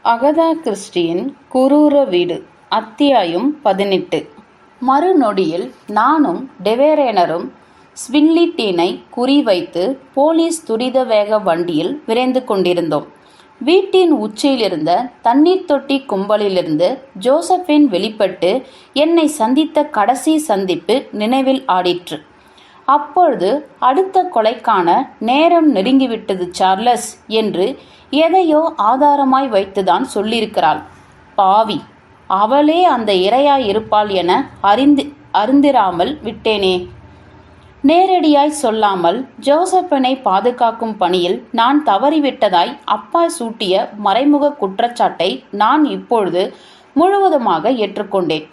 Agatha கிறிஸ்டியின் குரூர வீடு அத்தியாயம் 18. மறுநொடியில் நானும் டெவேரேனரும் ஸ்வின்லிட்டீனை குறிவைத்து போலீஸ் துரித வேக வண்டியில் விரைந்து கொண்டிருந்தோம். வீட்டின் உச்சியிலிருந்த தண்ணீர் தொட்டி கும்பலிலிருந்து ஜோசப்பின் வெளிப்பட்டு என்னை சந்தித்த கடைசி சந்திப்பு நினைவில் ஆடிற்று. அப்பொழுது அடுத்த கொலைக்கான நேரம் நெருங்கிவிட்டது சார்லஸ் என்று எதையோ ஆதாரமாய் வைத்துதான் சொல்லியிருக்கிறாள். பாவி, அவளே அந்த இரையாயிருப்பாள் என அறிந்திராமல் விட்டேனே. நேரடியாய் சொல்லாமல் ஜோசப்பனை பாதுகாக்கும் பணியில் நான் தவறிவிட்டதாய் அப்பா சூட்டிய மறைமுக குற்றச்சாட்டை நான் இப்பொழுது முழுவதுமாக ஏற்றுக்கொண்டேன்.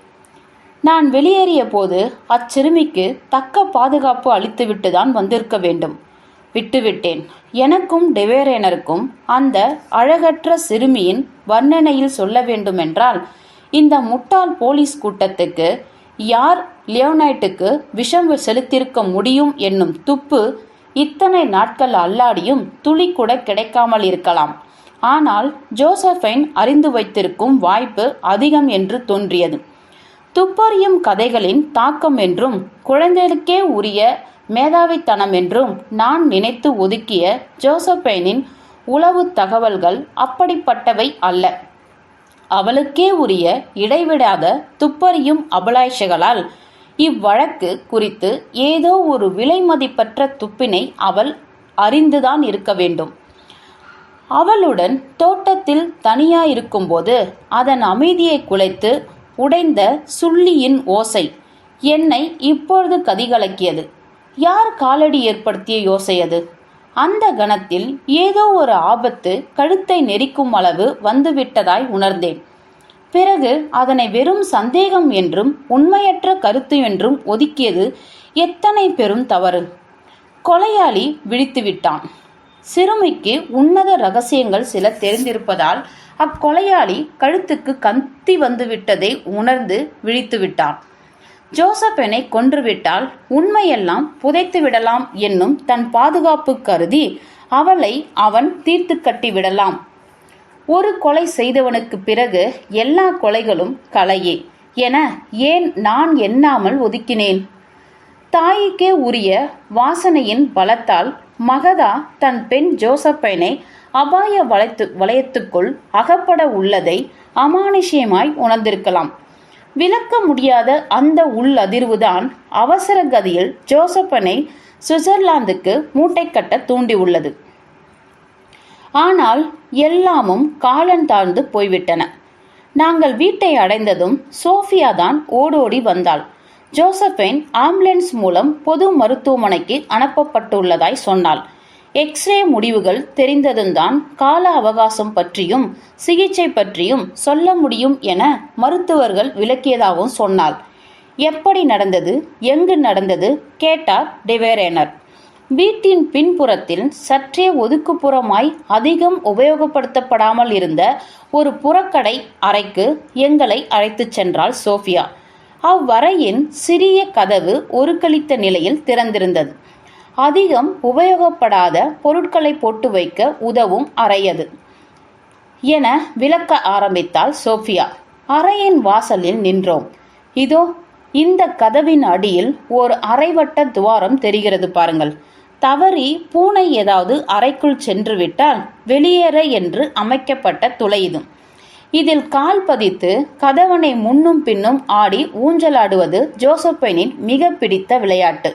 நான் வெளியேறிய போது அச்சிறுமிக்கு தக்க பாதுகாப்பு அளித்துவிட்டுதான் வந்திருக்க வேண்டும். விட்டுவிட்டேன். எனக்கும் டெவேரேனருக்கும் அந்த அழகற்ற சிறுமியின் வர்ணனையில் சொல்ல வேண்டுமென்றால், இந்த முட்டாள் போலீஸ் கூட்டத்துக்கு யார் லியோனைட்டுக்கு விஷம் செலுத்தியிருக்க முடியும் என்னும் துப்பு இத்தனை நாட்கள் அல்லாடியும் துளி கூட கிடைக்காமல் இருக்கலாம். ஆனால் ஜோசப்பைன் அறிந்து வைத்திருக்கும் வாய்ப்பு அதிகம் என்று தோன்றியது. துப்பறியும் கதைகளின் தாக்கம் என்றும் குழந்தைகளுக்கே உரிய மேதாவித்தனம் என்றும் நான் நினைத்து ஒதுக்கிய ஜோசப்பைனின் உளவு தகவல்கள் அப்படிப்பட்டவை அல்ல. அவளுக்கே உரிய இடைவிடாத துப்பறியும் அபலாய்ச்சிகளால் இவ்வழக்கு குறித்து ஏதோ ஒரு விலை மதிப்பற்ற துப்பினை அவள் அறிந்துதான் இருக்க வேண்டும். அவளுடன் தோட்டத்தில் தனியாயிருக்கும்போது அதன் அமைதியை குலைத்து உடைந்த சுள்ளியின் ஓசை என்னை இப்பொழுது கதிகலக்கியது. யார் காலடி ஏற்படுத்திய யோசை அது? அந்த கணத்தில் ஏதோ ஒரு ஆபத்து கழுத்தை நெரிக்கும் அளவு வந்துவிட்டதாய் உணர்ந்தேன். பிறகு அதனை வெறும் சந்தேகம் என்றும் உண்மையற்ற கருத்து என்றும் ஒதுக்கியது எத்தனை பெரும் தவறு! கொலையாளி விழித்துவிட்டான். சிறுமிக்கு உன்னத ரகசியங்கள் சில தெரிந்திருப்பதால் அக்கொலையாளி கழுத்துக்கு கத்தி வந்துவிட்டதை உணர்ந்து விழித்துவிட்டான். ஜோசப்பனை கொன்றுவிட்டால் உண்மையெல்லாம் புதைத்து விடலாம் என்னும் தன் பாதுகாப்பு கருதி அவளை அவன் தீர்த்து கட்டி விடலாம். ஒரு கொலை செய்தவனுக்கு பிறகு எல்லா கொலைகளும் கலையே என ஏன் நான் எண்ணாமல் ஒதுக்கினேன்? தாய்க்கே உரிய வாசனையின் பலத்தால் மகதா தன் பெண் ஜோசப்பனை அபாய வளையத்துக்குள் அகப்பட உள்ளதை அமானுஷ்யமாய் உணர்ந்திருக்கலாம். விளக்க முடியாத அந்த உள்ளதிர்வுதான் அவசர கதியில் ஜோசப்பனை சுவிட்சர்லாந்துக்கு மூட்டை கட்ட தூண்டியுள்ளது. ஆனால் எல்லாமும் காலந்தாழ்ந்து போய்விட்டன. நாங்கள் வீட்டை அடைந்ததும் சோஃபியா தான் ஓடோடி வந்தாள். ஜோசப்பைன் ஆம்புலன்ஸ் மூலம் பொது மருத்துவமனைக்கு அனுப்பப்பட்டுள்ளதாய் சொன்னாள். எக்ஸ்ரே முடிவுகள் தெரிந்ததும் தான் கால அவகாசம் பற்றியும் சிகிச்சை பற்றியும் சொல்ல முடியும் என மருத்துவர்கள் விளக்கியதாகவும் சொன்னாள். எப்படி நடந்தது, எங்கு நடந்தது கேட்டார் டெவேரேனர். வீட்டின் பின்புறத்தில் சற்றே ஒதுக்குப்புறமாய் அதிகம் உபயோகப்படுத்தப்படாமல் இருந்த ஒரு புறக்கடை அறைக்கு எங்களை அழைத்துச் சென்றாள் சோஃபியா. அவ்வறையின் சிறிய கதவு ஒருக்களித்த நிலையில் திறந்திருந்தது. அதிகம் உபயோகப்படாத பொருட்களை போட்டு வைக்க உதவும் அறையது என விளக்க ஆரம்பித்தாள் சோஃபியா. அறையின் வாசலில் நின்றோம். இதோ இந்த கதவின் அடியில் ஒரு அரைவட்ட துவாரம் தெரிகிறது பாருங்கள். தவறி பூனை ஏதாவது அறைக்குள் சென்று விட்டால் வெளியேற என்று அமைக்கப்பட்ட துளை இது. இதில் கால் பதித்து கதவனை முன்னும் பின்னும் ஆடி ஊஞ்சலாடுவது ஜோசப்பைனின் மிக பிடித்த விளையாட்டு.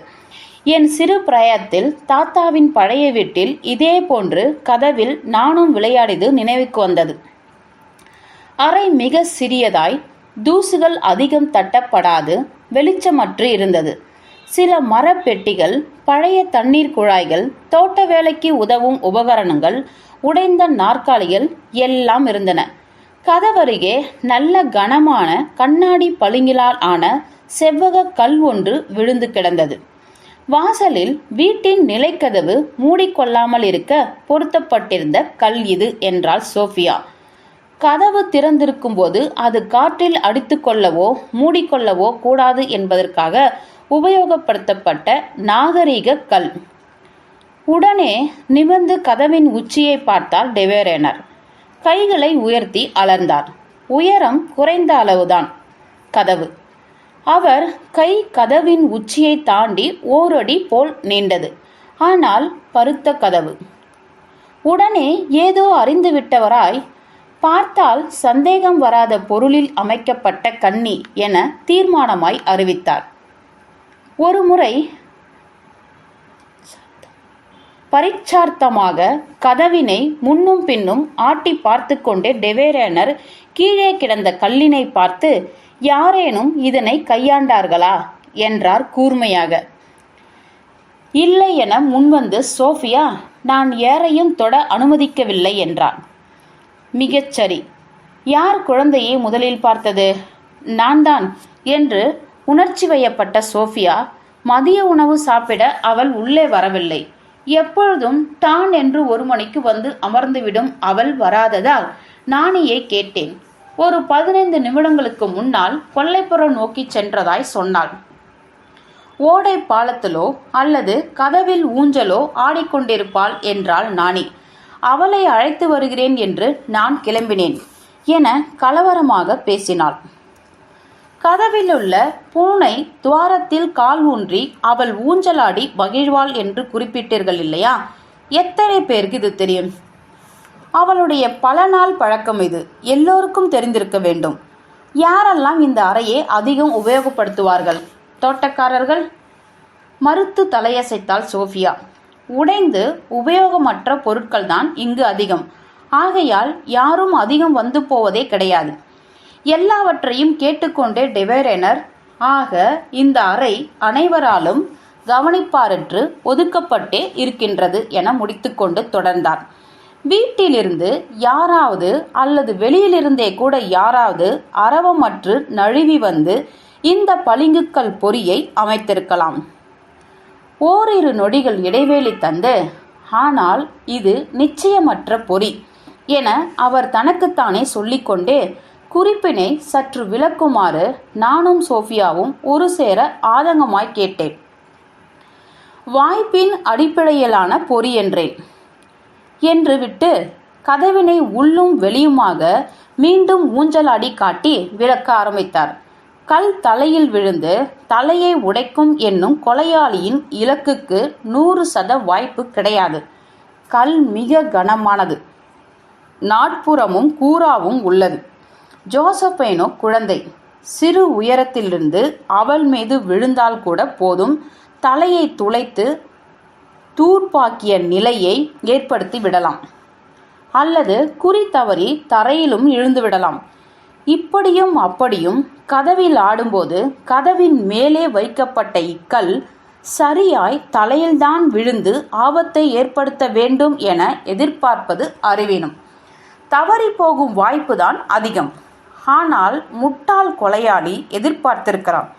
என் சிறு பிராயத்தில் தாத்தாவின் பழைய வீட்டில் இதே போன்று கதவில் நானும் விளையாடியது நினைவுக்கு வந்தது. அறை மிக சிறியதாய் தூசுகள் அதிகம் தட்டப்படாது வெளிச்சமற்று இருந்தது. சில மரப்பெட்டிகள், பழைய தண்ணீர் குழாய்கள், தோட்ட வேலைக்கு உதவும் உபகரணங்கள், உடைந்த நாற்காலிகள் எல்லாம் இருந்தன. கதவருகே நல்ல கனமான கண்ணாடி பளிங்கிலால் ஆன செவ்வக கல் ஒன்று விழுந்து கிடந்தது. வாசலில் வீட்டின் நிலைக்கதவு மூடிக்கொள்ளாமல் இருக்க பொருத்தப்பட்டிருந்த கல் இது என்றாள் சோஃபியா. கதவு திறந்திருக்கும் போது அது காற்றில் அடித்து கொள்ளவோ மூடிக்கொள்ளவோ கூடாது என்பதற்காக உபயோகப்படுத்தப்பட்ட நாகரீக கல். உடனே நிமிர்ந்து கதவின் உச்சியை பார்த்தால் டெவேரேனர். கைகளை உயர்த்தி அலர்ந்தார். உயரம் குறைந்த அளவுதான். கதவு. அவர் கை கதவின் உச்சியை தாண்டி ஓரடி போல் நீண்டது. ஆனால் பருத்த கதவு. உடனே ஏதோ அறிந்துவிட்டவராய், பார்த்தால் சந்தேகம் வராத பொருளில் அமைக்கப்பட்ட கன்னி என தீர்மானமாய் அறிவித்தார். ஒருமுறை பரீட்சார்த்தமாக கதவினை முன்னும் பின்னும் ஆட்டி பார்த்து கொண்டே டெவேரேனர் கீழே கிடந்த கல்லினை பார்த்து, யாரேனும் இதனை கையாண்டார்களா என்றார் கூர்மையாக. இல்லை என முன்வந்து சோஃபியா, நான் யாரையும் தொட அனுமதிக்கவில்லை என்றார். மிகச்சரி. யார் குழந்தையை முதலில் பார்த்தது? நான் தான் என்று உணர்ச்சி வயப்பட்ட சோஃபியா, மதிய உணவு சாப்பிட அவள் உள்ளே வரவில்லை. எப்பொழுதும் தான் என்று 1 மணிக்கு வந்து அமர்ந்துவிடும் அவள் வராததால் நாணியை கேட்டேன். ஒரு 15 நிமிடங்களுக்கு முன்னால் கொல்லைப்புறம் நோக்கி சென்றதாய் சொன்னாள். ஓடை பாலத்திலோ அல்லது கதவில் ஊஞ்சலோ ஆடிக்கொண்டிருப்பாள் என்றாள் நாணி. அவளை அழைத்து வருகிறேன் என்று நான் கிளம்பினேன் என கலவரமாக பேசினாள். கதவிலுள்ள பூனை துவாரத்தில் கால் ஊன்றி அவள் ஊஞ்சலாடி மகிழ்வாள் என்று குறிப்பிட்டீர்கள் இல்லையா? எத்தனை பேருக்கு இது தெரியும்? அவளுடைய பல நாள் பழக்கம் இது. எல்லோருக்கும் தெரிந்திருக்க வேண்டும். யாரெல்லாம் இந்த அறையை அதிகம் உபயோகப்படுத்துவார்கள்? தோட்டக்காரர்கள்? மறுத்து தலையசைத்தாள் சோஃபியா. உடைந்து உபயோகமற்ற பொருட்கள்தான் இங்கு அதிகம். ஆகையால் யாரும் அதிகம் வந்து போவதே கிடையாது. எல்லாவற்றையும் கேட்டுக்கொண்டே டெவேரேனர், ஆக இந்த அறை அனைவராலும் கவனிப்பாரற்று ஒதுக்கப்பட்டே இருக்கின்றது என முடித்துக்கொண்டு தொடர்ந்தார். வீட்டிலிருந்து யாராவது அல்லது வெளியிலிருந்தே கூட யாராவது அரவமற்று நழுவி வந்து இந்த பளிங்குக்கல் பொறியை அமைத்திருக்கலாம். ஓரிரு நொடிகள் இடைவேளை தந்து, ஆனால் இது நிச்சயமற்ற பொறி என அவர் தனக்குத்தானே சொல்லிக்கொண்டே குறிப்பினை சற்று விளக்குமாறு நானும் சோஃபியாவும் ஒரு சேர ஆதங்கமாய் கேட்டேன். வாய்ப்பின் அடிப்படையிலான பொறி என்றேன். என்று விட்டு கதவினை உள்ளும் வெளியுமாக மீண்டும் ஊஞ்சலாடி காட்டி விளக்க ஆரம்பித்தார். கல் தலையில் விழுந்து தலையை உடைக்கும் என்னும் கொலையாளியின் இலக்குக்கு 100% வாய்ப்பு கிடையாது. கல் மிக கனமானது. நாட்புறமும் கூராவும் உள்ளது. ஜோசப்பைனோ குழந்தை. சிறு உயரத்திலிருந்து அவள் மீது விழுந்தால் கூட போதும், தலையை துளைத்து தூர்ப்பாக்கிய நிலையை ஏற்படுத்தி விடலாம். அல்லது குறி தவறி தரையிலும் இழுந்து விடலாம். இப்படியும் அப்படியும் கதவில் ஆடும்போது கதவின் மேலே வைக்கப்பட்ட இக்கல் சரியாய் தலையில்தான் விழுந்து ஆபத்தை ஏற்படுத்த வேண்டும் என எதிர்பார்ப்பது அறிவீனம். தவறி போகும் வாய்ப்புதான் அதிகம். ஆனால் முட்டாள் கொலையாளி எதிர்பார்த்திருக்கிறான்.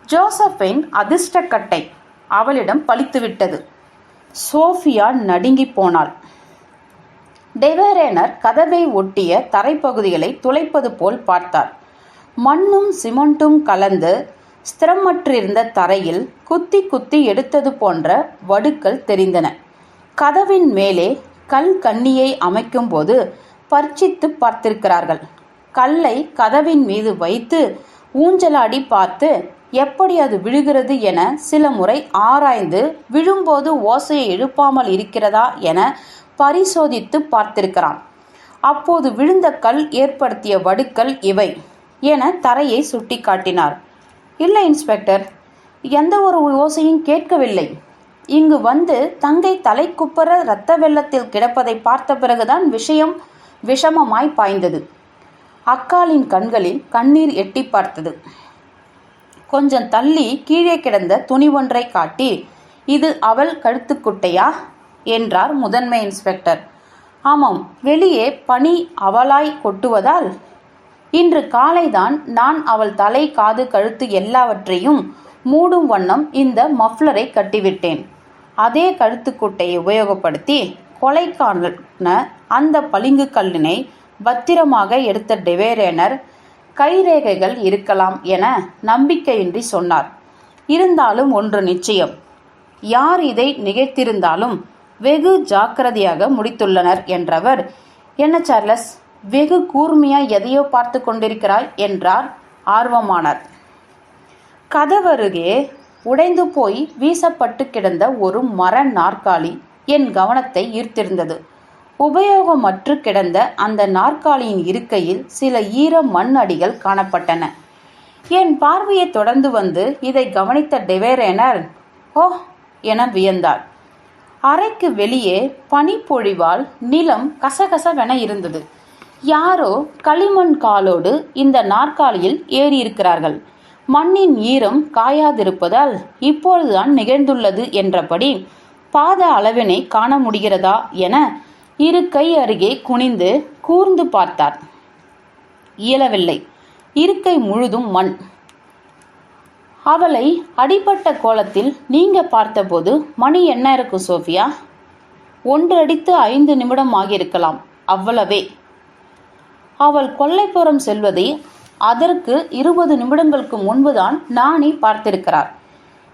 ஜோசப்பின் அதிர்ஷ்டக்கட்டை அவளிடம் பலித்துவிட்டது. சோஃபியா நடுங்கி போனாள். டெவேரேனர் கதவை ஒட்டிய தரைப்பகுதிகளை துளைப்பது போல் பார்த்தார். மண்ணும் சிமெண்ட்டும் கலந்து ஸ்திரமற்றிருந்த தரையில் குத்தி குத்தி எடுத்தது போன்ற வடுக்கள் தெரிந்தன. கதவின் மேலே கல் கன்னியை அமைக்கும்போது பர்ச்சித்து பார்த்திருக்கிறார்கள். கல்லை கதவின் மீது வைத்து ஊஞ்சலாடி பார்த்து எப்படி அது விழுகிறது என சில முறை ஆராய்ந்து விழும்போது ஓசையை எழுப்பாமல் இருக்கிறதா என பரிசோதித்து பார்த்திருக்கிறான். அப்போது விழுந்த கல் ஏற்படுத்திய வடுக்கள் இவை என தரையை சுட்டி காட்டினார். இல்லை இன்ஸ்பெக்டர், எந்த ஒரு ஓசையும் கேட்கவில்லை. இங்கு வந்து தங்கை தலைக்குப்புற இரத்த வெள்ளத்தில் கிடப்பதை பார்த்த பிறகுதான் விஷயம் விஷமமாய் பாய்ந்தது. அக்காளின் கண்களில் கண்ணீர் எட்டி பார்த்தது. கொஞ்சம் தள்ளி கீழே கிடந்த துணி ஒன்றை காட்டி, இது அவள் கழுத்துக்குட்டையா என்றார் முதன்மை இன்ஸ்பெக்டர். ஆமாம், வெளியே பனி அவளாய் கொட்டுவதால் இன்று காலைதான் நான் அவள் தலை, காது, கழுத்து எல்லாவற்றையும் மூடும் வண்ணம் இந்த மஃப்ளரை கட்டிவிட்டேன். அதே கழுத்துக்குட்டையை உபயோகப்படுத்தி கொலைக்கான அந்த பளிங்கு கல்லினை பத்திரமாக எடுத்த டெவேரேனர் கைரேகைகள் இருக்கலாம் என நம்பிக்கையின்றி சொன்னார். இருந்தாலும் ஒன்று நிச்சயம், யார் இதை நிகழ்த்தியிருந்தாலும் வெகு ஜாக்கிரதையாக முடித்துள்ளனர் என்றவர், என்ன சார்லஸ், வெகு கூர்மையாய் எதையோ பார்த்து கொண்டிருக்கிறாய் என்றார் ஆர்வமானார். கதவருகே உடைந்து போய் வீசப்பட்டு கிடந்த ஒரு மர நாற்காலி என் கவனத்தை ஈர்த்திருந்தது. உபயோகமற்று கிடந்த அந்த நாற்காலியின் இருக்கையில் சில ஈர மண் அடிகள் காணப்பட்டன. என் பார்வையை தொடர்ந்து வந்து இதை கவனித்த டெவேரேனர் ஓ என வியந்தார். அறைக்கு வெளியே பனிப்பொழிவால் நிலம் கசகசவென இருந்தது. யாரோ களிமண் காலோடு இந்த நாற்காலியில் ஏறியிருக்கிறார்கள். மண்ணின் ஈரம் காயாதிருப்பதால் இப்பொழுதுதான் நிகழ்ந்துள்ளது என்றபடி பாத அளவினை காண முடிகிறதா என இருக்கை அருகே குனிந்து கூர்ந்து பார்த்தார். இயலவில்லை. இருக்கை முழுதும் மண். அவளை அடிபட்ட கோலத்தில் நீங்க பார்த்தபோது மணி என்ன இருக்கும் சோஃபியா? 1 அடித்து 5 நிமிடம் ஆகியிருக்கலாம், அவ்வளவே. அவள் கொல்லைப்புறம் செல்வதை அதற்கு 20 நிமிடங்களுக்கு முன்புதான் நானி பார்த்திருக்கிறார்.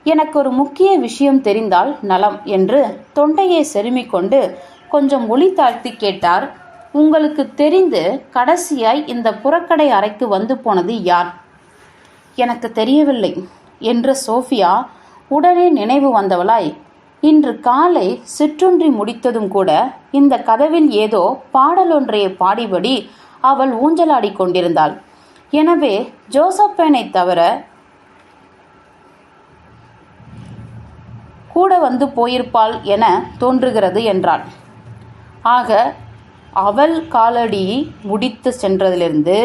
எனக்கு ஒரு முக்கிய விஷயம் தெரிந்தால் நலம் என்று தொண்டையை செருமிக்கொண்டு கொஞ்சம் ஒலி தாழ்த்தி கேட்டார். உங்களுக்கு தெரிந்து கடைசியாய் இந்த புறக்கடை அறைக்கு வந்து போனது யார்? எனக்கு தெரியவில்லை என்ற சோஃபியா உடனே நினைவு வந்தவளாய், இன்று காலை சிற்றுண்டி முடித்ததும் கூட இந்த கதவில் ஏதோ பாடலொன்றையை பாடிபடி அவள் ஊஞ்சலாடி கொண்டிருந்தாள். எனவே ஜோசப்பனை தவிர கூட வந்து போயிருப்பாள் என தோன்றுகிறது என்றாள். ஆக அவள் காலடி முடித்து சென்றதிலிருந்து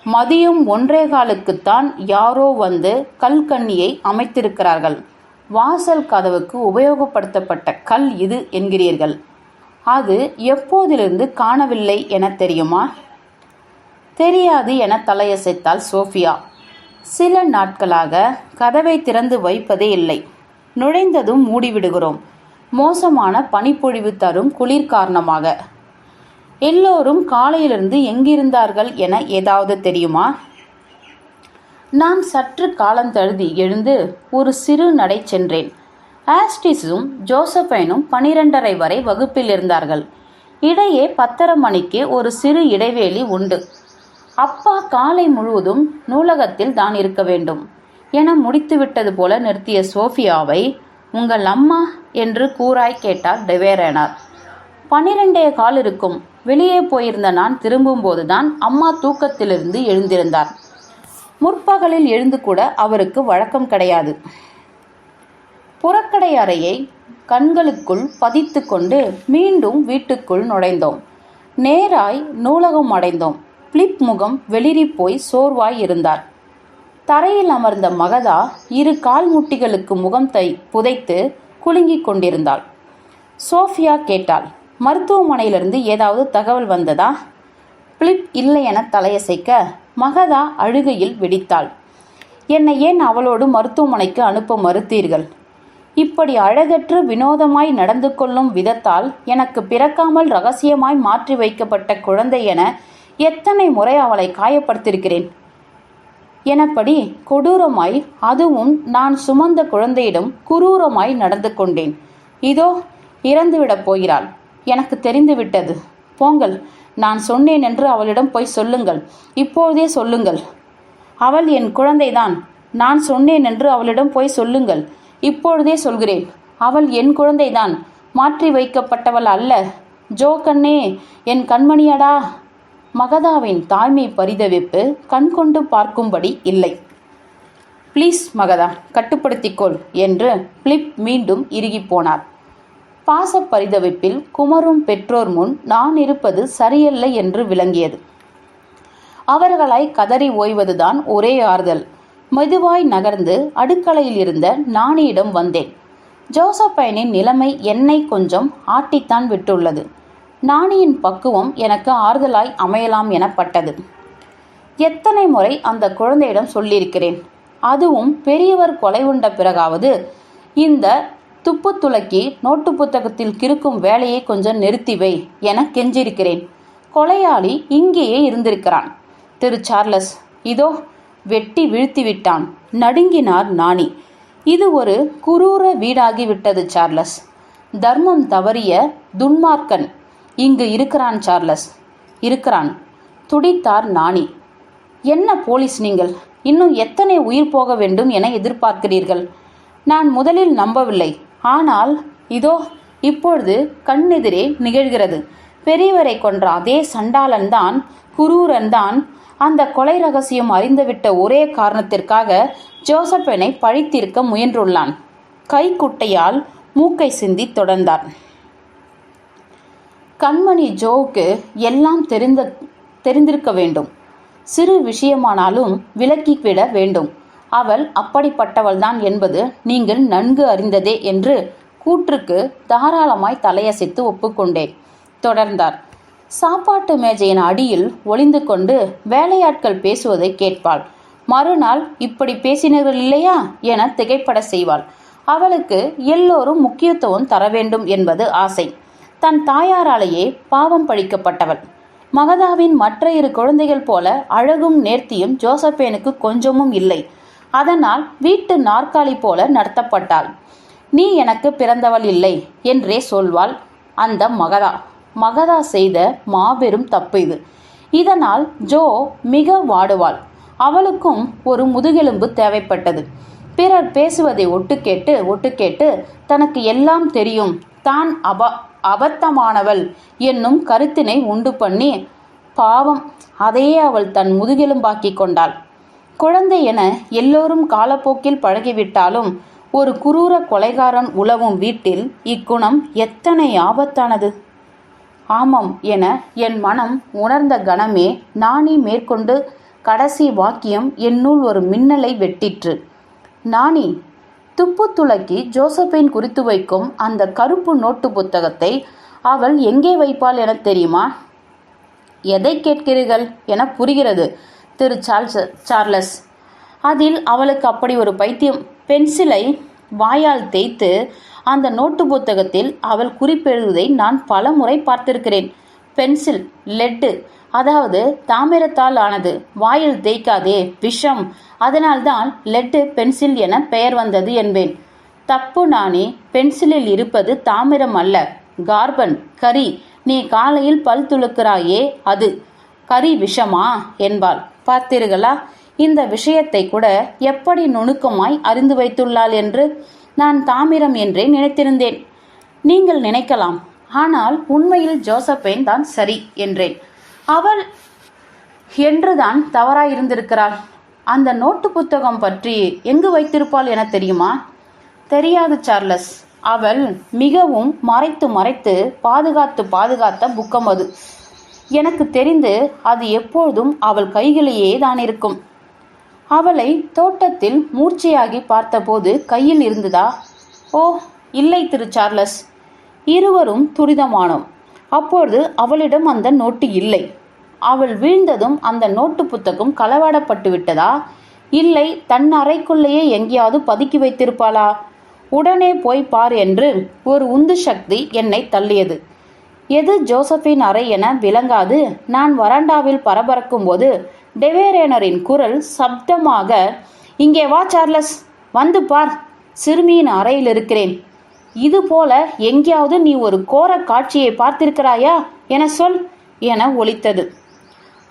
மதியம் 1:15க்குத்தான் யாரோ வந்து கல்கண்ணியை அமைத்திருக்கிறார்கள். வாசல் கதவுக்கு உபயோகப்படுத்தப்பட்ட கல் இது என்கிறீர்கள். அது எப்போதிலிருந்து காணவில்லை என தெரியுமா? தெரியாது என தலையசைத்தாள் சோஃபியா. சில நாட்களாக கதவை திறந்து வைப்பதே இல்லை. நுழைந்ததும் மூடிவிடுகிறோம். மோசமான பனிப்பொழிவு தரும் குளிர் காரணமாக. எல்லோரும் காலையிலிருந்து எங்கிருந்தார்கள் என ஏதாவது தெரியுமா? நான் சற்று காலந்தழுதி எழுந்து ஒரு சிறு நடை சென்றேன். ஆஸ்டிஸும் ஜோசப்பைனும் 12:30 வரை வகுப்பில் இருந்தார்கள். இடையே 10:30 மணிக்கு ஒரு சிறு இடைவேளி உண்டு. அப்பா காலை முழுவதும் நூலகத்தில் தான் இருக்க வேண்டும் என முடித்துவிட்டது போல நிறுத்திய சோஃபியாவை உங்கள் அம்மா என்று கூறாய் கேட்டார் டெவேரேனார். 12:15 இருக்கும். வெளியே போயிருந்த நான் திரும்பும்போதுதான் அம்மா தூக்கத்திலிருந்து எழுந்திருந்தார். முற்பகலில் எழுந்து கூட அவருக்கு வழக்கம் கிடையாது. புறக்கடை அறையை கண்களுக்குள் பதித்து கொண்டு மீண்டும் வீட்டுக்குள் நுழைந்தோம். நேராய் நூலகம் அடைந்தோம். பிலிப் முகம் வெளிரி போய் சோர்வாய் இருந்தார். தரையில் அமர்ந்த மகதா 2 கால் முட்டிகளுக்கு முகம் புதைத்து குலுங்கிக் கொண்டிருந்தாள். சோஃபியா கேட்டாள், மருத்துவமனையிலிருந்து ஏதாவது தகவல் வந்ததா? பிலிப் இல்லை என தலையசைக்க மகதா அழுகையில் வெடித்தாள். என்னை ஏன் அவளோடு மருத்துவமனைக்கு அனுப்ப மறுத்தீர்கள்? இப்படி அழகற்று வினோதமாய் நடந்து கொள்ளும் விதத்தால் எனக்கு பிறக்காமல் ரகசியமாய் மாற்றி வைக்கப்பட்ட குழந்தை என எத்தனை முறை அவளை காயப்படுத்தியிருக்கிறேன். எனப்படி கொடூரமாய், அதுவும் நான் சுமந்த குழந்தையிடம் குரூரமாய் நடந்து கொண்டேன். இதோ இறந்துவிடப் போகிறாள். எனக்கு தெரிந்துவிட்டது. போங்கள், நான் சொன்னேன் என்று அவளிடம் போய் சொல்லுங்கள். இப்போதே சொல்லுங்கள். அவள் என் குழந்தைதான். நான் சொன்னேன் என்று அவளிடம் போய் சொல்லுங்கள். இப்பொழுதே சொல்கிறேன். அவள் என் குழந்தைதான், மாற்றி வைக்கப்பட்டவள் அல்ல. ஜோ கண்ணே, என் கண்மணியடா. மகதாவின் தாய்மை பரிதவிப்பு கண்கொண்டு பார்க்கும்படி இல்லை. ப்ளீஸ் மகதா, கட்டுப்படுத்திக்கொள் என்று பிலிப் மீண்டும் இறுகிப்போனார். பாச பரிதவிப்பில் குமரும் பெற்றோர் முன் நான் இருப்பது சரியல்ல என்று விளங்கியது. அவர்களாய் கதறி ஓய்வதுதான் ஒரே ஆறுதல். மெதுவாய் நகர்ந்து அடுக்கலையில் இருந்த நாணியிடம் வந்தேன். ஜோசப்பைனின் நிலைமை என்னை கொஞ்சம் ஆட்டித்தான் விட்டுள்ளது. நாணியின் பக்குவம் எனக்கு ஆறுதலாய் அமையலாம் எனப்பட்டது. எத்தனை முறை அந்த குழந்தையிடம் சொல்லியிருக்கிறேன். அதுவும் பெரியவர் கொலை உண்ட பிறகாவது இந்த துப்பு துளக்கி நோட்டு புத்தகத்தில் கிறுக்கும் வேலையை கொஞ்சம் நிறுத்தி வை என கெஞ்சிருக்கிறேன். கொலையாளி இங்கேயே இருந்திருக்கிறான். திரு சார்லஸ் இதோ வெட்டி வீழ்த்திவிட்டான். நடுங்கினார் நாணி. இது ஒரு குரூர வீடாகிவிட்டது சார்லஸ். தர்மம் தவறிய துன்மார்க்கன். இங்கு இருக்கிறான் சார்லஸ், இருக்கிறான், துடித்தார் நாணி. என்ன போலீஸ் நீங்கள்? இன்னும் எத்தனை உயிர் போக வேண்டும் என எதிர்பார்க்கிறீர்கள்? நான் முதலில் நம்பவில்லை. ஆனால் இதோ இப்பொழுது கண்ணெதிரே நிகழ்கிறது. பெரியவரை கொன்ற அதே சண்டாளன்தான், குரூரன்தான் அந்த கொலை ரகசியம் அறிந்துவிட்ட ஒரே காரணத்திற்காக ஜோசப்பனை பழித்தீர்க்க முயன்றுள்ளான். கைக்குட்டையால் மூக்கை சிந்தி தொடர்ந்தார். கண்மணி ஜோவுக்கு எல்லாம் தெரிந்திருக்க வேண்டும். சிறு விஷயமானாலும் விலக்கிவிட வேண்டும். அவள் அப்படிப்பட்டவள்தான் என்பது நீங்கள் நன்கு அறிந்ததே என்று கூற்றுக்கு தாராளமாய் தலையசைத்து ஒப்புக்கொண்டேன். தொடர்ந்தார். சாப்பாட்டு மேஜையின் அடியில் ஒளிந்து கொண்டு வேலையாட்கள் பேசுவதை கேட்பாள். மறுநாள் இப்படி பேசினீர்கள் இல்லையா என திகைப்பட செய்வாள். அவளுக்கு எல்லோரும் முக்கியத்துவம் தர வேண்டும் என்பது ஆசை. தன் தாயாராலேயே பாவம் பழிக்கப்பட்டவள். மகதாவின் மற்ற 2 குழந்தைகள் போல அழகும் நேர்த்தியும் ஜோசப்பேனுக்கு கொஞ்சமும் இல்லை. அதனால் வீட்டு நாற்காலி போல நடத்தப்பட்டாள். நீ எனக்கு பிறந்தவள் இல்லை என்றே சொல்வாள் அந்த மகதா செய்த மாபெரும் தப்பு இது. இதனால் ஜோ மிக வாடுவாள். அவளுக்கும் ஒரு முதுகெலும்பு தேவைப்பட்டது. பிறர் பேசுவதை ஒட்டு கேட்டு தனக்கு எல்லாம் தெரியும், தான் அபத்தமானவள் என்னும் கருத்தினை உண்டு பண்ணி பாவம் அதையே அவள் தன் முதுகெலும்பாக்கி கொண்டாள். குழந்தை என எல்லோரும் காலப்போக்கில் பழகிவிட்டாலும் ஒரு குரூர கொலைகாரன் உலவும் வீட்டில் இக்குணம் எத்தனை ஆபத்தானது. ஆமாம் என என் மனம் உணர்ந்த கணமே நாணி மேற்கொண்டு கடைசி வாக்கியம் என்னுள் ஒரு மின்னலை வெட்டிற்று. நாணி, துப்பு துளக்கி ஜோசப்பைன் குறித்து வைக்கும் அந்த கருப்பு நோட்டு புத்தகத்தை அவள் எங்கே வைப்பாள் என தெரியுமா? எதை கேட்கிறீர்கள் என புரிகிறது திரு சார்லஸ். அதில் அவளுக்கு அப்படி ஒரு பைத்தியம். பென்சிலை வாயால் தேய்த்து அந்த நோட்டு புத்தகத்தில் அவள் குறிப்பெழுதுவதை நான் பல முறை பார்த்திருக்கிறேன். பென்சில் லெட்டு, அதாவது தாமிரத்தால் ஆனது. வாயில் தேய்க்காதே, விஷம். அதனால்தான் லெட்டு பென்சில் என பெயர் வந்தது என்பேன். தப்பு நானே. பென்சிலில் இருப்பது தாமிரம் அல்ல, கார்பன், கரி. நீ காலையில் பல் துளுக்கிறாயே, அது கரி விஷமா என்பாள். பார்த்தீர்களா, இந்த விஷயத்தை கூட எப்படி நுணுக்கமாய் அறிந்து வைத்துள்ளாள் என்று. நான் தாமிரம் என்றே நினைத்திருந்தேன். நீங்கள் நினைக்கலாம், ஆனால் உண்மையில் ஜோசப்பைன் தான் சரி என்றேன். அவள் என்றுதான் தவறாயிருந்திருக்கிறாள். அந்த நோட்டு புத்தகம் பற்றி எங்கு வைத்திருப்பாள் என தெரியுமா? தெரியாது சார்லஸ். அவள் மிகவும் மறைத்து பாதுகாத்த புக்கம் அது. எனக்கு தெரிந்து அது எப்பொழுதும் அவள் கைகளிலேயே தான் இருக்கும். அவளை தோட்டத்தில் மூர்ச்சையாகி பார்த்தபோது கையில் இருந்ததா? ஓ இல்லை திரு சார்லஸ். இருவரும் துரிதமானோம். அப்பொழுது அவளிடம் அந்த நோட்டு இல்லை. அவள் வீழ்ந்ததும் அந்த நோட்டு புத்தகம் களவாடப்பட்டு விட்டதா? இல்லை, தன் அறைக்குள்ளேயே எங்கேயாவது பதுக்கி வைத்திருப்பாளா? உடனே போய் பார் என்று ஒரு உந்து சக்தி என்னை தள்ளியது. எது ஜோசப்பின் அறை என விளங்காது நான் வராண்டாவில் பரபரக்கும் போது டெவேரேனரின் குரல் சப்தமாக, இங்கே வா சார்லஸ், வந்து பார், சிறுமியின் அறையில் இருக்கிறேன். இதுபோல எங்கேயாவது நீ ஒரு கோர காட்சியை பார்த்திருக்கிறாயா என சொல் என ஒலித்தது.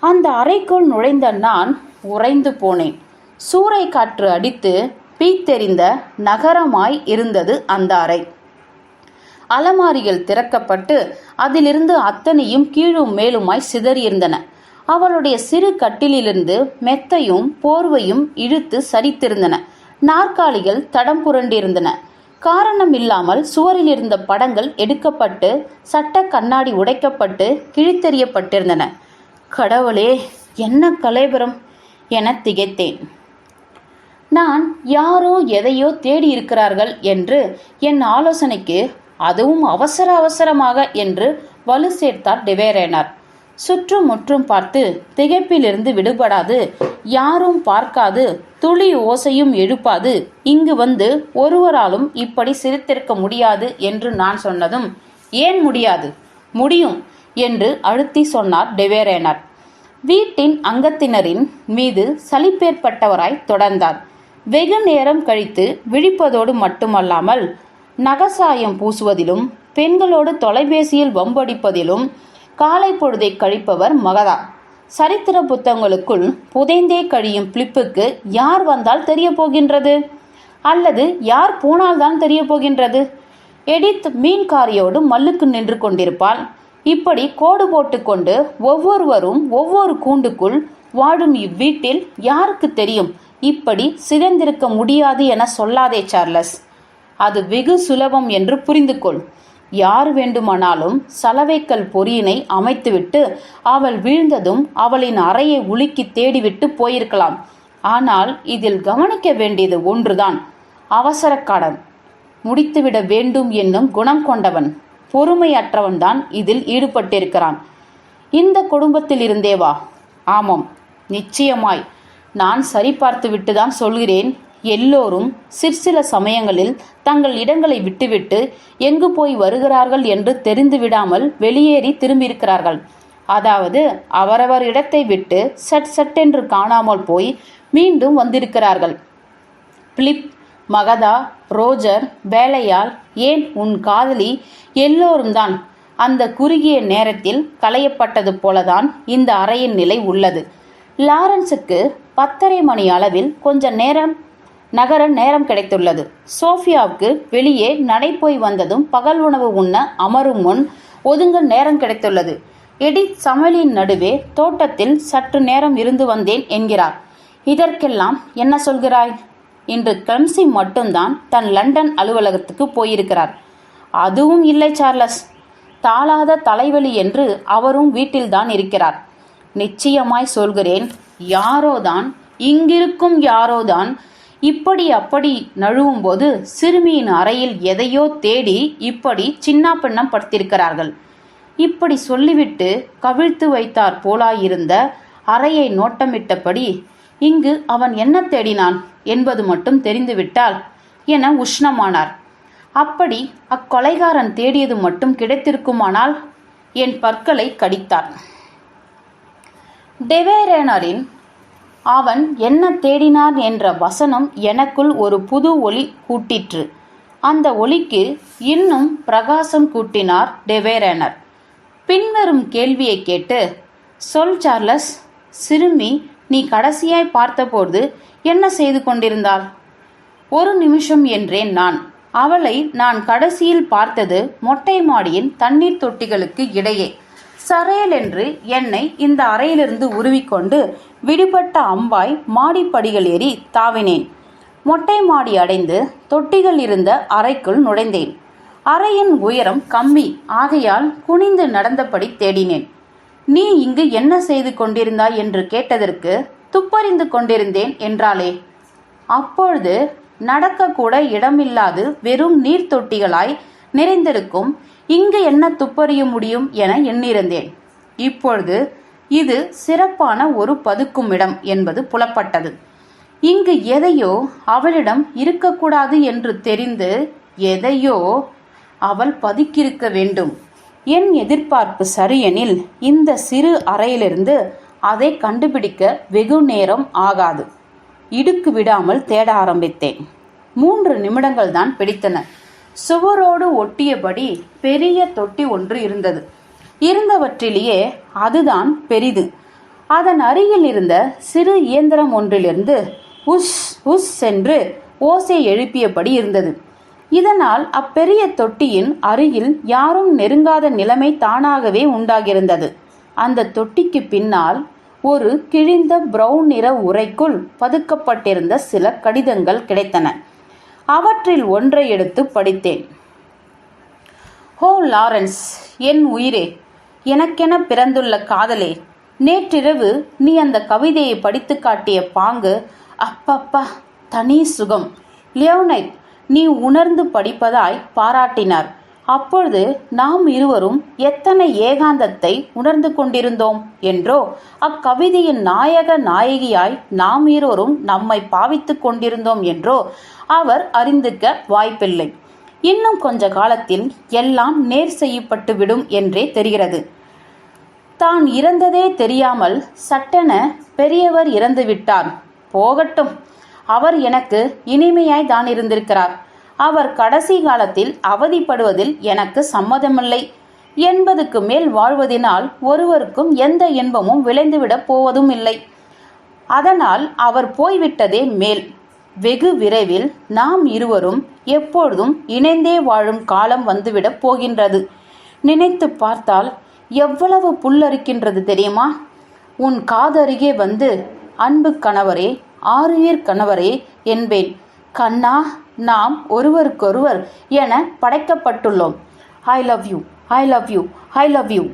அந்த அறைக்குள் நுழைந்த நான் உறைந்து போனேன். சூறை காற்று அடித்து பீத்தெறிந்த நகரமாய் இருந்தது அந்த அறை. அலமாரிகள் திறக்கப்பட்டு அதிலிருந்து அத்தனையும் கீழும் மேலுமாய் சிதறியிருந்தன. அவளுடைய சிறு கட்டிலிருந்து மெத்தையும் போர்வையும் இழுத்து சரித்திருந்தன. நாற்காலிகள் தடம் புரண்டிருந்தன. காரணம் இல்லாமல் சுவரில் இருந்த படங்கள் எடுக்கப்பட்டு சட்ட கண்ணாடி உடைக்கப்பட்டு கிழித்தெறியப்பட்டிருந்தன. கடவுளே, என்ன கலைபரம் என திகைத்தேன். நான் யாரோ எதையோ தேடி இருக்கிறார்கள் என்று என் ஆலோசனைக்கு அதுவும் அவசரமாக என்று வலு சேர்த்தார் டெவேரேனார். சுற்றும் முற்றும் பார்த்து திகைப்பிலிருந்து விடுபடாது, யாரும் பார்க்காது, துளி ஓசையும் எழுப்பாது இங்கு வந்து ஒருவராலும் இப்படி சிரித்திருக்க முடியாது என்று நான் சொன்னதும், ஏன் முடியாது? முடியும் என்று அழுத்தி சொன்னார் டெவேரேனார். வீட்டின் அங்கத்தினரின் மீது சலிப்பேற்பட்டவராய் தொடர்ந்தார். வெகு நேரம் கழித்து விழிப்பதோடு மட்டுமல்லாமல் நகசாயம் பூசுவதிலும் பெண்களோடு தொலைபேசியில் வம்படிப்பதிலும் காலை பொழுதை கழிப்பவர் மகதா. சரித்திர புத்தகங்களுக்குள் புதைந்தே கழியும் பிலிப்புக்கு யார் வந்தால் தெரிய போகின்றது, அல்லது யார் போனால்தான் தெரிய போகின்றது? எடித் மீன்காரியோடு மல்லுக்கு நின்று கொண்டிருப்பாள். இப்படி கோடு போட்டுக்கொண்டு ஒவ்வொருவரும் ஒவ்வொரு கூண்டுக்குள் வாழும் இவ்வீட்டில் யாருக்கு தெரியும் இப்படி சிதைந்திருக்க முடியாது என சொல்லாதே சார்லஸ். அது வெகு சுலபம் என்று புரிந்து கொள். யார் வேண்டுமானாலும் சலவைக்கல் பொறியினை அமைத்துவிட்டு அவள் வீழ்ந்ததும் அவளின் அறையை உலுக்கி தேடிவிட்டு போயிருக்கலாம். ஆனால் இதில் கவனிக்க வேண்டியது ஒன்றுதான். அவசரக்காரன், முடித்துவிட வேண்டும் என்னும் குணம் கொண்டவன், பொறுமையற்றவன்தான் இதில் ஈடுபட்டிருக்கிறான். இந்த குடும்பத்தில் இருந்தேவா? ஆமாம், நிச்சயமாய். நான் சரிபார்த்து விட்டுதான் சொல்கிறேன். எல்லோரும் சிற்சில சமயங்களில் தங்கள் இடங்களை விட்டுவிட்டு எங்கு போய் வருகிறார்கள் என்று தெரிந்து விடாமல் வெளியேறி திரும்பியிருக்கிறார்கள். அதாவது அவரவர் இடத்தை விட்டு சட்டென்று காணாமல் போய் மீண்டும் வந்திருக்கிறார்கள். பிலிப், மகதா, ரோஜர், வேலையாள், ஏன் உன் காதலி, எல்லோரும் தான் அந்த குறுகிய நேரத்தில் களையப்பட்டது போலதான் இந்த அறையின் நிலை உள்ளது. லாரன்ஸுக்கு 10:30 மணி அளவில் கொஞ்ச நேரம் நகர நேரம் கிடைத்துள்ளது. சோஃபியாவுக்கு வெளியே நடைபோய் வந்ததும் பகல் உணவு உண்ண அமரும் முன் ஒதுங்க நேரம் கிடைத்துள்ளது. எடித் சமையலின் நடுவே தோட்டத்தில் சற்று நேரம் இருந்து வந்தேன் என்கிறார். இதற்கெல்லாம் என்ன சொல்கிறாய்? இன்று கிளம்சி மட்டும்தான் தன் லண்டன் அலுவலகத்துக்கு போயிருக்கிறார். அதுவும் இல்லை சார்லஸ், தாளாத தலைவலி என்று அவரும் வீட்டில்தான் இருக்கிறார். நிச்சயமாய் சொல்கிறேன், யாரோதான், இங்கிருக்கும் யாரோதான் இப்படி அப்படி நழுவும் போது சிறுமியின் அறையில் எதையோ தேடி இப்படி சின்ன பின்னம் படுத்திருக்கிறார்கள். இப்படி சொல்லிவிட்டு கவிழ்த்து வைத்தார் போலாயிருந்த அறையை நோட்டமிட்டபடி இங்கு அவன் என்ன தேடினான் என்பது மட்டும் தெரிந்துவிட்டால் என உஷ்ணமானார். அப்படி அக்கொலைகாரன் தேடியது மட்டும் கிடைத்திருக்குமானால் என் பற்களை கடித்தார். டெவேரேனரின் அவன் என்ன தேடினான் என்ற வசனம் எனக்குள் ஒரு புது ஒளி கூட்டிற்று. அந்த ஒளிக்கு இன்னும் பிரகாசம் கூட்டினார் டெவேரேனர். பின்வரும் கேள்வியை கேட்டு, சொல் சார்லஸ், சிறுமி நீ கடைசியாய் பார்த்தபோது என்ன செய்து கொண்டிருந்தாள்? 1 நிமிஷம் என்றேன் நான். அவளை நான் கடைசியில் பார்த்தது மொட்டை மாடியின் தண்ணீர் தொட்டிகளுக்கு இடையே. சரேல் என்று என்னை இந்த அறையிலிருந்து உருவிக்கொண்டு விடுபட்ட அம்பாய் மாடிப்படிகள் ஏறி தாவினேன். மொட்டை மாடி அடைந்து தொட்டிகள் இருந்த அறைக்குள் நுழைந்தேன். அறையின் உயரம் கம்மி ஆகையால் குனிந்து நடந்தபடி தேடினேன். நீ இங்கு என்ன செய்து கொண்டிருந்தாய் என்று கேட்டதற்கு துப்பறிந்து கொண்டிருந்தேன் என்றாளே. அப்பொழுது நடக்கக்கூட இடமில்லாது வெறும் நீர் தொட்டிகளாய் நிறைந்திருக்கும் இங்கு என்ன துப்பறிய முடியும் என எண்ணிருந்தேன். இப்பொழுது இது சிறப்பான ஒரு பதுக்கும் இடம் என்பது புலப்பட்டது. இங்கு எதையோ அவளிடம் இருக்கக்கூடாது என்று தெரிந்து எதையோ அவள் பதுக்கியிருக்க வேண்டும். என் எதிர்பார்ப்பு சரியெனில் இந்த சிறு அறையிலிருந்து அதை கண்டுபிடிக்க வெகு நேரம் ஆகாது. இடுக்கு விடாமல் தேட ஆரம்பித்தேன். 3 நிமிடங்கள் தான் பிடித்தன. சுவரோடு ஒட்டியபடி பெரிய தொட்டி ஒன்று இருந்தது. இருந்தவற்றிலேயே அதுதான் பெரிது. அதன் அருகில் இருந்த சிறு இயந்திரம் ஒன்றிலிருந்து உஸ் உஸ் என்று ஓசை எழுப்பியபடி இருந்தது. இதனால் அப்பெரிய தொட்டியின் அருகில் யாரும் நெருங்காத நிலைமை தானாகவே உண்டாகியிருந்தது. அந்த தொட்டிக்கு பின்னால் ஒரு கிழிந்த பிரவுன் நிற உறைக்குள் பதுக்கப்பட்டிருந்த சில கடிதங்கள் கிடைத்தன. அவற்றில் ஒன்றை எடுத்து படித்தேன். ஹோ லாரன்ஸ், என் உயிரே, எனக்கென பிறந்துள்ள காதலே, நேற்றிரவு நீ அந்த கவிதையை படித்து காட்டிய பாங்கு, அப்பப்பா, தனி சுகம். லியோனைட் நீ உணர்ந்து படிப்பதாய் பாராட்டினார். அப்பொழுது நாம் இருவரும் எத்தனை ஏகாந்தத்தை உணர்ந்து கொண்டிருந்தோம் என்றோ, அக்கவிதையின் நாயக நாயகியாய் நாம் இருவரும் நம்மை பாவித்து கொண்டிருந்தோம் என்றோ அவர் அறிந்துக்க வாய்ப்பில்லை. இன்னும் கொஞ்ச காலத்தில் எல்லாம் நேர் செய்யப்பட்டு விடும் என்றே தெரிகிறது. தான் இறந்ததே தெரியாமல் சட்டென பெரியவர் இறந்து விட்டார். போகட்டும், அவர் எனக்கு இனிமையாய் தான் இருந்திருக்கிறார். அவர் கடைசி காலத்தில் அவதிப்படுவதில் எனக்கு சம்மதமில்லை. 80க்கு மேல் வாழ்வதினால் ஒருவருக்கும் எந்த இன்பமும் விளைந்துவிடப் போவதும் இல்லை. அதனால் அவர் போய்விட்டதே மேல். வெகு விரைவில் நாம் இருவரும் எப்பொழுதும் இணைந்தே வாழும் காலம் வந்துவிடப் போகின்றது. நினைத்து பார்த்தால் எவ்வளவு புல்லரிக்கின்றது தெரியுமா? உன் காதருகே வந்து அன்பு கணவரே, ஆருயிர் கணவரே என்பேன். கண்ணா, நாம் ஒருவருக்கொருவர் என படைக்கப்பட்டுள்ளோம். I love you, I love you, I love you.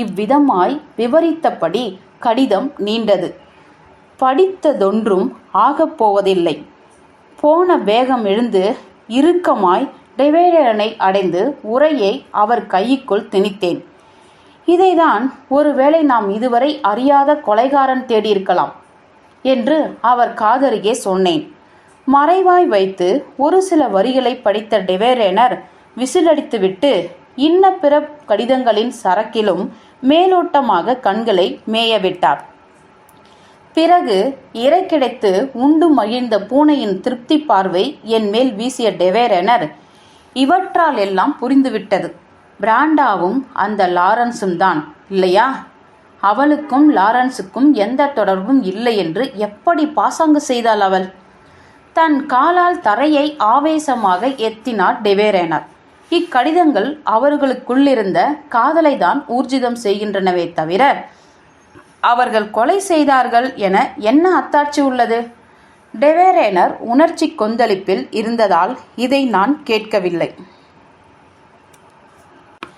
இவ்விதமாய் விவரித்தபடி கடிதம் நீண்டது. படித்ததொன்றும் ஆகப்போவதில்லை. போன வேகம் எழுந்து இறுக்கமாய் டிவைடரனை அடைந்து உரையை அவர் கைக்குள் திணித்தேன். இதைதான் ஒருவேளை நாம் இதுவரை அறியாத கொலைகாரன் தேடியிருக்கலாம் என்று அவர் காதருகே சொன்னேன். மறைவாய் வைத்து ஒரு சில வரிகளை படித்த டிவைடனர் விசிலடித்துவிட்டு இன்ன பிற கடிதங்களின் சரக்கிலும் மேலோட்டமாக கண்களை மேயவிட்டார். பிறகு இறை கிடைத்து உண்டு மகிழ்ந்த பூனையின் திருப்தி பார்வை என் மேல் வீசிய டிவைடனர், இவற்றால் எல்லாம் புரிந்துவிட்டது. பிராண்டாவும் அந்த லாரன்ஸும் தான் இல்லையா? அவளுக்கும் லாரன்ஸுக்கும் எந்த தொடர்பும் இல்லை என்று எப்படி பாசாங்கு செய்தாள் அவள்? தன் காலால் தரையை ஆவேசமாக எத்தினார் டிவைடனர். இக்கடிதங்கள் அவர்களுக்குள்ளிருந்த காதலை தான் ஊர்ஜிதம் செய்கின்றனவே தவிர அவர்கள் கொலை செய்தார்கள் என என்ன அத்தாட்சி உள்ளது? டிவைடனர் உணர்ச்சி கொந்தளிப்பில் இருந்ததால் இதை நான் கேட்கவில்லை.